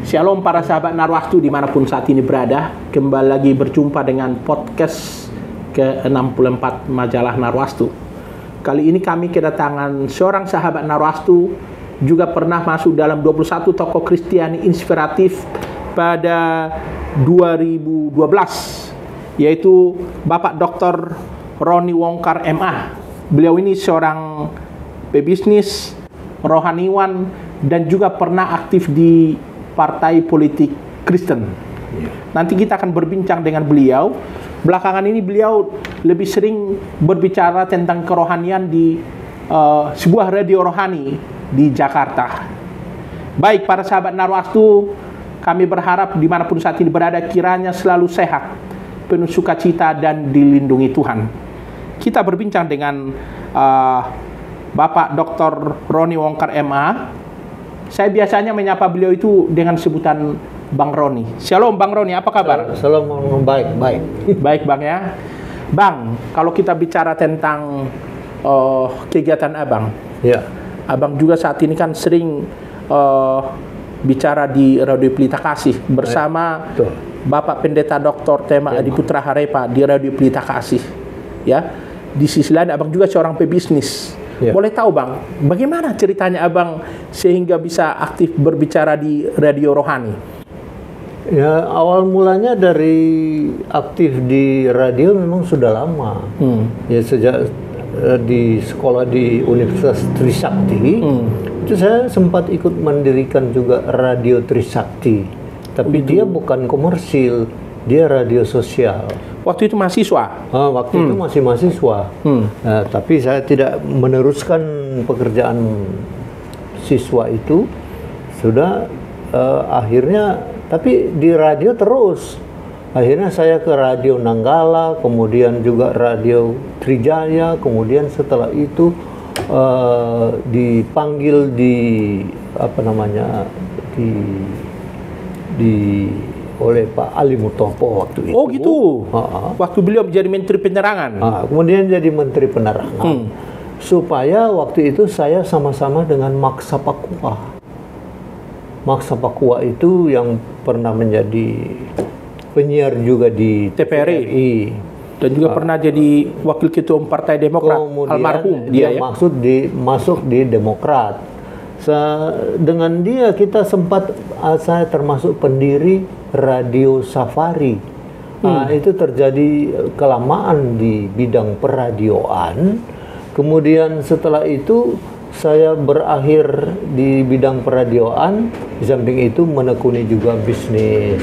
Shalom para sahabat Narwastu dimanapun saat ini berada. Kembali lagi berjumpa dengan podcast ke-64 majalah Narwastu. Kali ini kami kedatangan seorang sahabat Narwastu, juga pernah masuk dalam 21 tokoh Kristiani inspiratif pada 2012, yaitu Bapak Dr. Roni Wongkar MA. Beliau ini seorang pebisnis, rohaniwan, dan juga pernah aktif di partai politik Kristen. Nanti kita akan berbincang dengan beliau. Belakangan ini beliau lebih sering berbicara tentang kerohanian di sebuah radio rohani di Jakarta. Baik para sahabat Narwastu, kami berharap dimanapun saat ini berada kiranya selalu sehat, penuh sukacita dan dilindungi Tuhan. Kita berbincang dengan Bapak Dr. Roni Wongkar MA. Saya biasanya menyapa beliau itu dengan sebutan Bang Roni. Shalom Bang Roni, apa kabar? Shalom, baik. Baik Bang ya. Bang, kalau kita bicara tentang kegiatan Abang, ya. Abang juga saat ini kan sering bicara di Radio Pelita Kasih bersama Bapak Pendeta Dr. Tema Adiputra Harepa di Radio Pelita Kasih. Ya, di sisi lain Abang juga seorang pebisnis. Ya. Boleh tahu Bang, bagaimana ceritanya Abang sehingga bisa aktif berbicara di radio rohani? Ya, awal mulanya dari aktif di radio memang sudah lama. Ya, sejak di sekolah di Universitas Trisakti, itu saya sempat ikut mendirikan juga Radio Trisakti. Tapi dia bukan komersil, dia radio sosial. Waktu itu mahasiswa? Waktu itu masih mahasiswa. Tapi saya tidak meneruskan pekerjaan siswa itu. Sudah akhirnya, tapi di radio terus. Akhirnya saya ke Radio Nanggala, kemudian juga Radio Trijaya, kemudian setelah itu dipanggil oleh Pak Ali Murtopo waktu itu. Oh gitu. Waktu beliau menjadi Menteri Penerangan. Kemudian jadi Menteri Penerangan. Supaya waktu itu saya sama-sama dengan Maksa Pakua. Maksa Pakua itu yang pernah menjadi penyiar juga di TVRI. Dan juga pernah jadi Wakil Ketua Partai Demokrat. Almarhum dia ya. Masuk di Demokrat. Dengan dia kita sempat, saya termasuk pendiri Radio Safari. Itu terjadi kelamaan di bidang peradioan. Kemudian setelah itu saya berakhir di bidang peradioan. Di samping itu menekuni juga bisnis.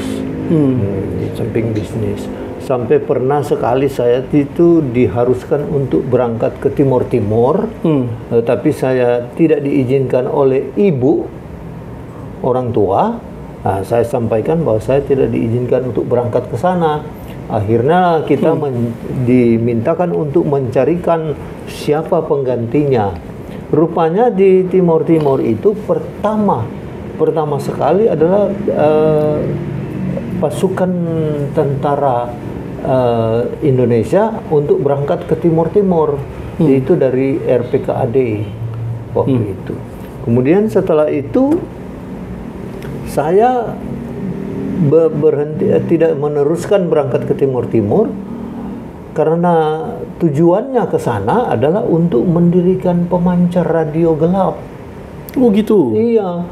Di samping bisnis. Sampai pernah sekali saya itu diharuskan untuk berangkat ke Timur Timur, tapi saya tidak diizinkan oleh ibu, orang tua. Saya sampaikan bahwa saya tidak diizinkan untuk berangkat ke sana. Akhirnya kita dimintakan untuk mencarikan siapa penggantinya. Rupanya di Timur Timur itu pertama sekali adalah pasukan tentara Indonesia untuk berangkat ke Timur Timur, yaitu dari RPKAD waktu itu. Kemudian setelah itu saya berhenti, tidak meneruskan berangkat ke Timur Timur karena tujuannya ke sana adalah untuk mendirikan pemancar radio gelap. Oh gitu. Iya.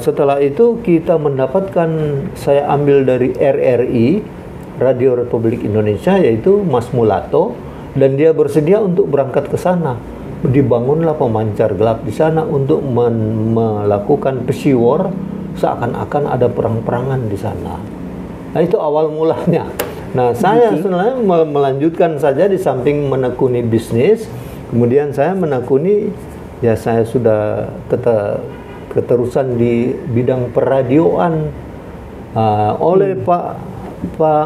Setelah itu kita mendapatkan, saya ambil dari RRI, Radio Republik Indonesia, yaitu Mas Mulato, dan dia bersedia untuk berangkat ke sana. Dibangunlah pemancar gelap di sana untuk melakukan pesiwar, seakan-akan ada perang-perangan di sana. Nah, itu awal mulanya. Nah, saya sebenarnya melanjutkan saja di samping menekuni bisnis. Kemudian saya menekuni, ya saya sudah keterusan di bidang peradioan oleh Pak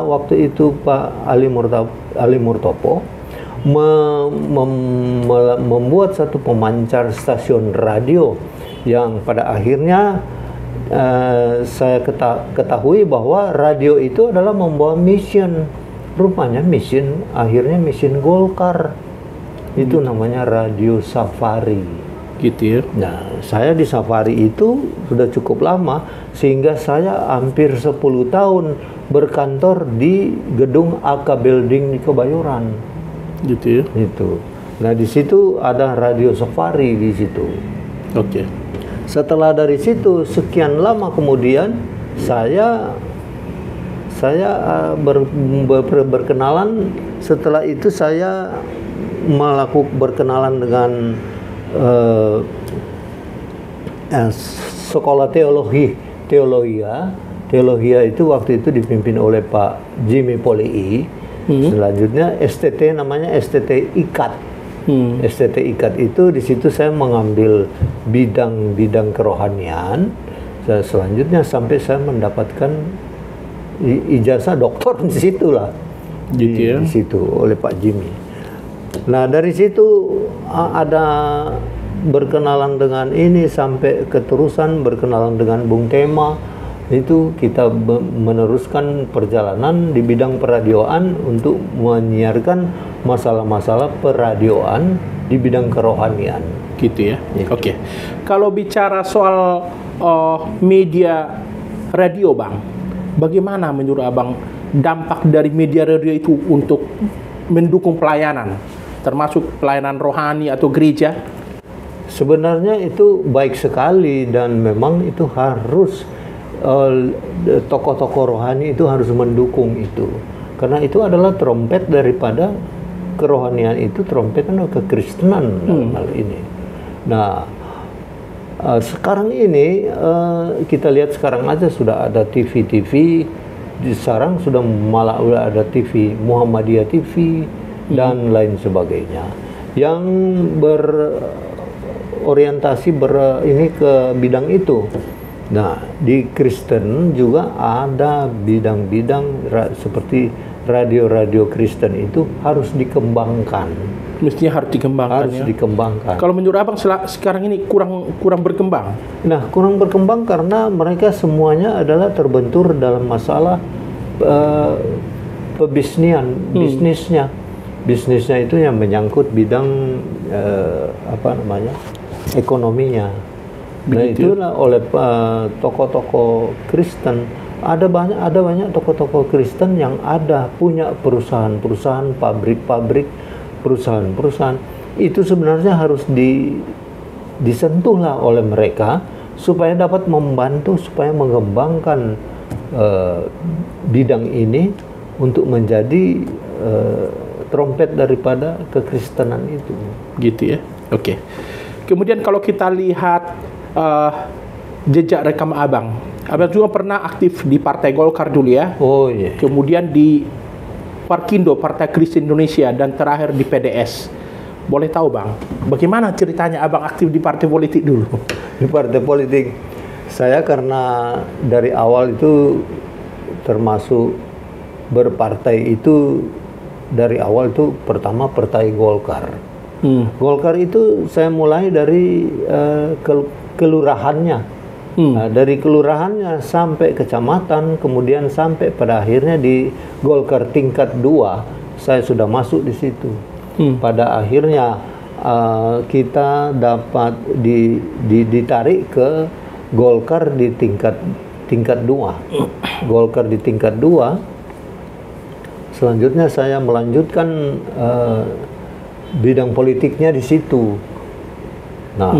waktu itu Pak Ali Murtopo membuat satu pemancar stasiun radio yang pada akhirnya saya ketahui bahwa radio itu adalah membawa mission. Rupanya akhirnya mission Golkar. Itu namanya Radio Safari. Gitu ya. Nah, saya di Safari itu sudah cukup lama, sehingga saya hampir 10 tahun berkantor di gedung AK Building di Kebayoran. Gitu ya. Itu. Nah, di situ ada Radio Safari di situ. Oke. Setelah dari situ, sekian lama kemudian saya berkenalan. Setelah itu saya berkenalan dengan sekolah teologia itu waktu itu dipimpin oleh Pak Jimmy Polii. Selanjutnya STT, namanya STT IKAT. STT IKAT itu di situ saya mengambil bidang kerohanian. Selanjutnya sampai saya mendapatkan ijazah doktor di situ lah. Di situ oleh Pak Jimmy. Nah, dari situ ada berkenalan dengan ini sampai keterusan berkenalan dengan Bung Tema. Itu kita meneruskan perjalanan di bidang peradioan untuk menyiarkan masalah-masalah peradioan di bidang kerohanian. Gitu ya. Oke. Kalau bicara soal media radio, Bang, bagaimana menurut Abang dampak dari media radio itu untuk mendukung pelayanan, termasuk pelayanan rohani atau gereja? Sebenarnya itu baik sekali, dan memang itu harus tokoh-tokoh rohani itu harus mendukung itu, karena itu adalah trompet daripada kerohanian itu, trompet kekristenan dalam hal ini. Nah, sekarang ini kita lihat sekarang aja sudah ada TV, sekarang sudah malah ada TV Muhammadiyah TV dan lain sebagainya yang berorientasi ini ke bidang itu. Nah, di Kristen juga ada bidang-bidang seperti radio-radio Kristen itu harus dikembangkan. Mestinya harus dikembangkan. Harus dikembangkan. Kalau menurut Abang sekarang ini kurang berkembang? Nah, kurang berkembang karena mereka semuanya adalah terbentur dalam masalah pebisnian, bisnisnya itu yang menyangkut bidang ekonominya. Nah, itulah oleh tokoh-tokoh Kristen, ada banyak tokoh-tokoh Kristen yang punya perusahaan-perusahaan, pabrik-pabrik, perusahaan-perusahaan itu sebenarnya harus disentuhlah oleh mereka supaya dapat membantu supaya mengembangkan bidang ini untuk menjadi trompet daripada kekristenan itu. Gitu ya. Oke. Kemudian kalau kita lihat jejak rekam Abang juga pernah aktif di Partai Golkar dulu ya. Oh iya. Kemudian di Parkindo, Partai Kristen Indonesia, dan terakhir di PDS. Boleh tahu Bang, bagaimana ceritanya Abang aktif di partai politik dulu? Di partai politik, saya karena dari awal itu termasuk berpartai itu dari awal itu pertama partai Golkar. Golkar itu saya mulai dari kelurahannya. Nah, dari kelurahannya sampai kecamatan, kemudian sampai pada akhirnya di Golkar tingkat 2, saya sudah masuk di situ. Pada akhirnya kita dapat ditarik ke Golkar di tingkat 2. Golkar di tingkat 2. Selanjutnya saya melanjutkan bidang politiknya di situ. Nah,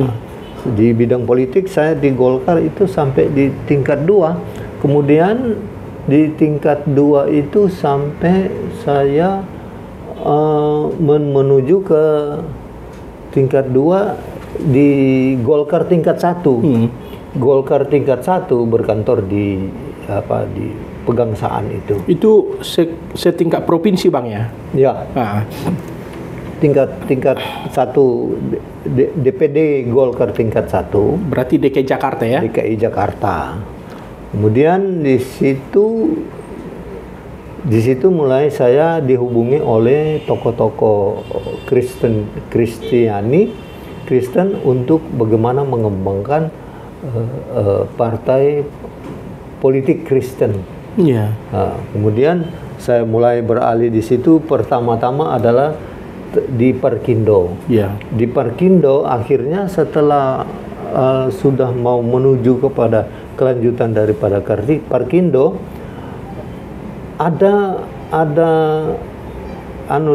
di bidang politik saya di Golkar itu sampai di tingkat 2. Kemudian di tingkat 2 itu sampai saya menuju ke tingkat 2 di Golkar tingkat 1. Golkar tingkat 1 berkantor di Pegangsaan itu. Itu setingkat provinsi Bang ya? Ya. Tingkat 1 DPD Golkar tingkat 1. Berarti DKI Jakarta ya? DKI Jakarta. Kemudian di situ mulai saya dihubungi oleh tokoh-tokoh Kristen untuk bagaimana mengembangkan partai politik Kristen. Iya. Nah, kemudian saya mulai beralih di situ. Pertama-tama adalah di Parkindo. Ya. Di Parkindo akhirnya setelah sudah mau menuju kepada kelanjutan daripada Parkindo, ada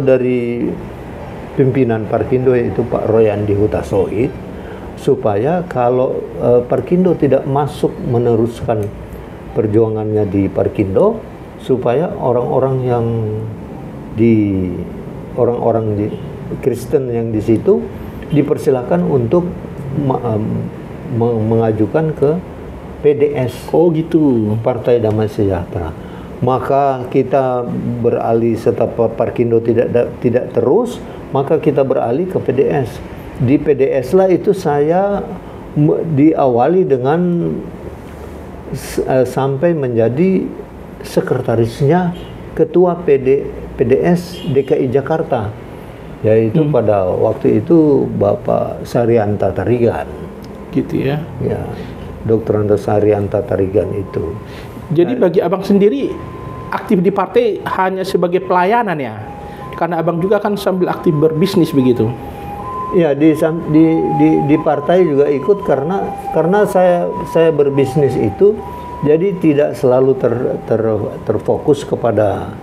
dari pimpinan Parkindo, yaitu Pak Royandi Hutasoid, supaya kalau Parkindo tidak masuk meneruskan perjuangannya di Parkindo, supaya orang-orang di Kristen yang di situ dipersilakan untuk mengajukan ke PDS. Oh gitu. Partai Damai Sejahtera. Maka kita beralih setelah Parkindo tidak terus, maka kita beralih ke PDS. Di PDS lah itu saya diawali dengan sampai menjadi sekretarisnya ketua PDS DKI Jakarta, yaitu pada waktu itu Bapak Sarianta Tarigan. Gitu ya. Ya, Dr. Andes Sarianta Tarigan itu. Jadi bagi abang sendiri aktif di partai hanya sebagai pelayanan ya? Karena abang juga kan sambil aktif berbisnis begitu. Ya, di partai juga ikut karena saya berbisnis itu, jadi tidak selalu terfokus kepada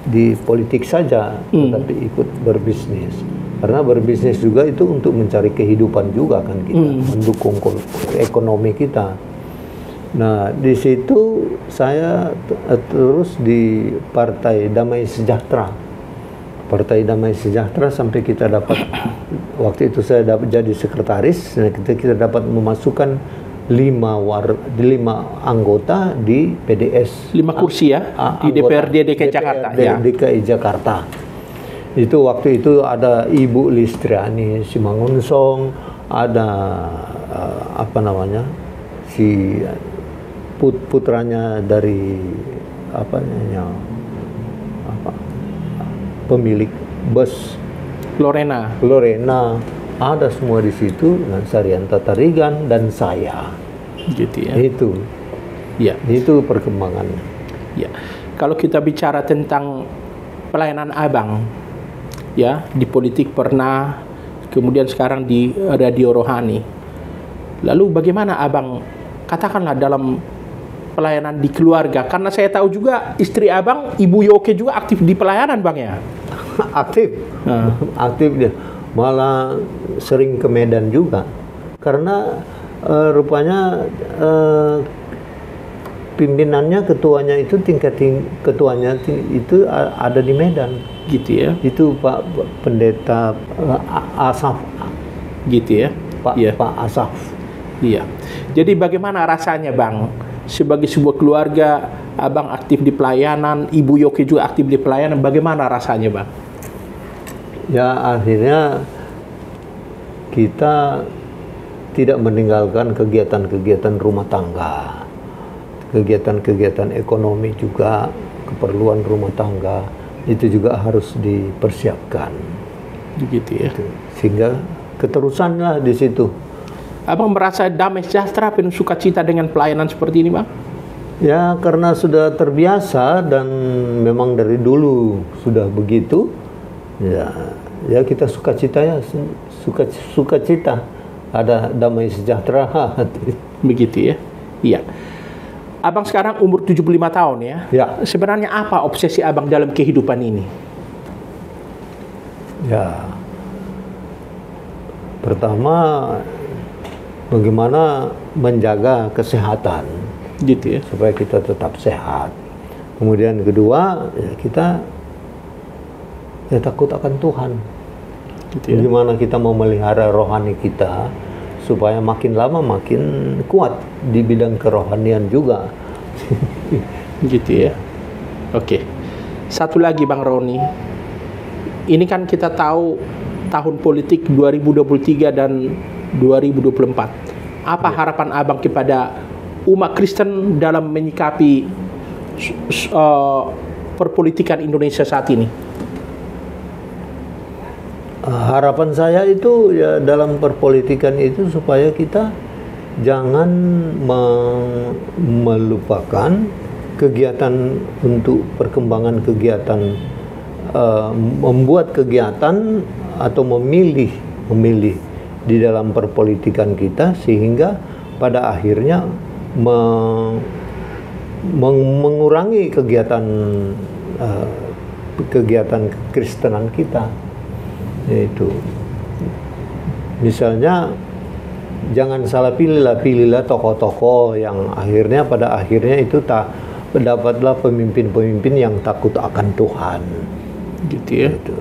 di politik saja, tetapi ikut berbisnis. Karena berbisnis juga itu untuk mencari kehidupan juga kan kita, mendukung ekonomi kita. Nah, di situ saya terus di Partai Damai Sejahtera. Partai Damai Sejahtera sampai kita dapat, waktu itu saya dapat jadi sekretaris, dan kita dapat memasukkan 5 anggota di PDS. 5 kursi ya di DPRD DKI Jakarta. DKI Jakarta. Itu waktu itu ada Ibu Listriani Simangunsong, ada si putranya dari pemilik bus Lorena, ada semua di situ, dengan Sarianta Tarigan dan saya. Gitu ya. Itu. Ya. Itu perkembangannya. Ya. Kalau kita bicara tentang pelayanan abang, ya, di politik pernah, kemudian sekarang di Radio Rohani. Lalu bagaimana abang, katakanlah dalam pelayanan di keluarga? Karena saya tahu juga istri abang, Ibu Yoke juga aktif di pelayanan bang ya? Aktif. Aktif dia. Malah sering ke Medan juga. Karena rupanya pimpinannya, ketuanya itu ketuanya itu ada di Medan. Gitu ya. Itu Pak Pendeta Asaf. Gitu ya. Pak Asaf. Iya. Jadi bagaimana rasanya bang, sebagai sebuah keluarga, abang aktif di pelayanan, Ibu Yoke juga aktif di pelayanan, bagaimana rasanya bang? Ya, akhirnya kita tidak meninggalkan kegiatan-kegiatan rumah tangga, kegiatan-kegiatan ekonomi juga, keperluan rumah tangga itu juga harus dipersiapkan. Begitu ya. Sehingga keterusanlah di situ. Abang merasa damai sejahtera, penuh sukacita dengan pelayanan seperti ini bang? Ya, karena sudah terbiasa dan memang dari dulu sudah begitu. Ya kita sukacita ya, sukacita. Ada damai sejahtera. Begitu ya. Iya. Abang sekarang umur 75 tahun ya. Ya. Sebenarnya apa obsesi abang dalam kehidupan ini? Ya. Pertama, bagaimana menjaga kesehatan. Gitu ya. Supaya kita tetap sehat. Kemudian kedua, ya kita takut akan Tuhan. Gitu ya. Bagaimana kita memelihara rohani kita supaya makin lama makin kuat di bidang kerohanian juga. Gitu ya. Oke. Satu lagi Bang Roni. Ini kan kita tahu tahun politik 2023 dan 2024. Apa harapan abang kepada umat Kristen dalam menyikapi perpolitikan Indonesia saat ini? Harapan saya itu ya dalam perpolitikan itu supaya kita jangan melupakan kegiatan untuk perkembangan kegiatan membuat kegiatan atau memilih di dalam perpolitikan kita, sehingga pada akhirnya mengurangi kegiatan kekristenan kita. Yaitu misalnya, jangan salah pilihlah tokoh-tokoh yang pada akhirnya itu dapatlah pemimpin-pemimpin yang takut akan Tuhan. Gitu ya. Gitu.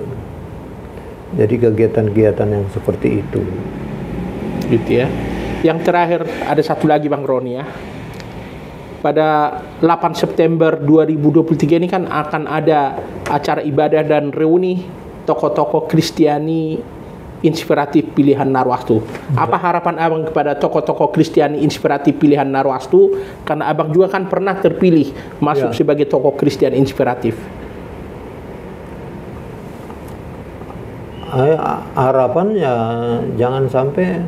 Jadi kegiatan-kegiatan yang seperti itu. Gitu ya. Yang terakhir ada satu lagi Bang Roni ya. Pada 8 September 2023 ini kan akan ada acara ibadah dan reuni tokoh-tokoh Kristiani inspiratif pilihan Narwastu. Apa harapan Abang kepada tokoh-tokoh Kristiani inspiratif pilihan Narwastu? Karena Abang juga kan pernah terpilih masuk sebagai tokoh Kristen inspiratif. Harapannya jangan sampai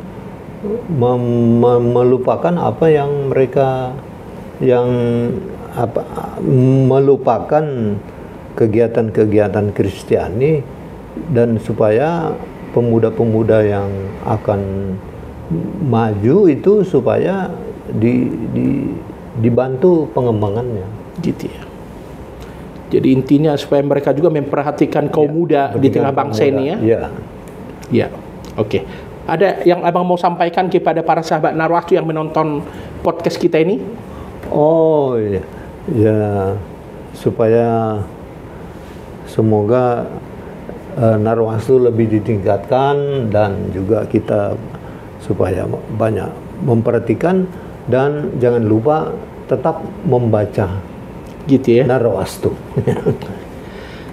melupakan apa yang mereka melupakan kegiatan-kegiatan Kristiani, dan supaya pemuda-pemuda yang akan maju itu supaya dibantu pengembangannya. Gitu ya. Jadi intinya supaya mereka juga memperhatikan kaum muda di tengah bangsa ini ya. Iya. Ya. Oke. Ada yang Abang mau sampaikan kepada para sahabat Narwastu yang menonton podcast kita ini? Oh iya. Ya, supaya semoga Narwastu lebih ditingkatkan, dan juga kita supaya banyak memperhatikan, dan jangan lupa tetap membaca gitu ya, Narwastu.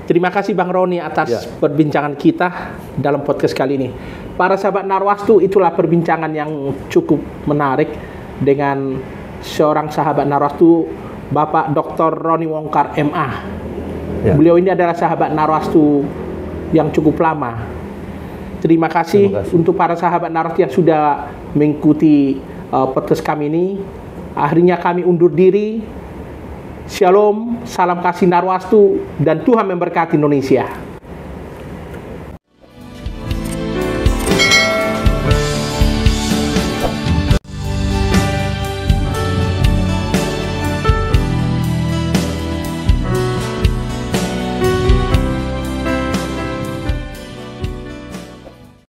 Terima kasih Bang Roni atas perbincangan kita dalam podcast kali ini. Para sahabat Narwastu, itulah perbincangan yang cukup menarik dengan seorang sahabat Narwastu, Bapak Dr. Roni Wongkar MA. Beliau ini adalah sahabat Narwastu yang cukup lama. Terima kasih untuk para sahabat Narwastu yang sudah mengikuti podcast kami ini. Akhirnya kami undur diri. Shalom, salam kasih Narwastu, dan Tuhan memberkati Indonesia.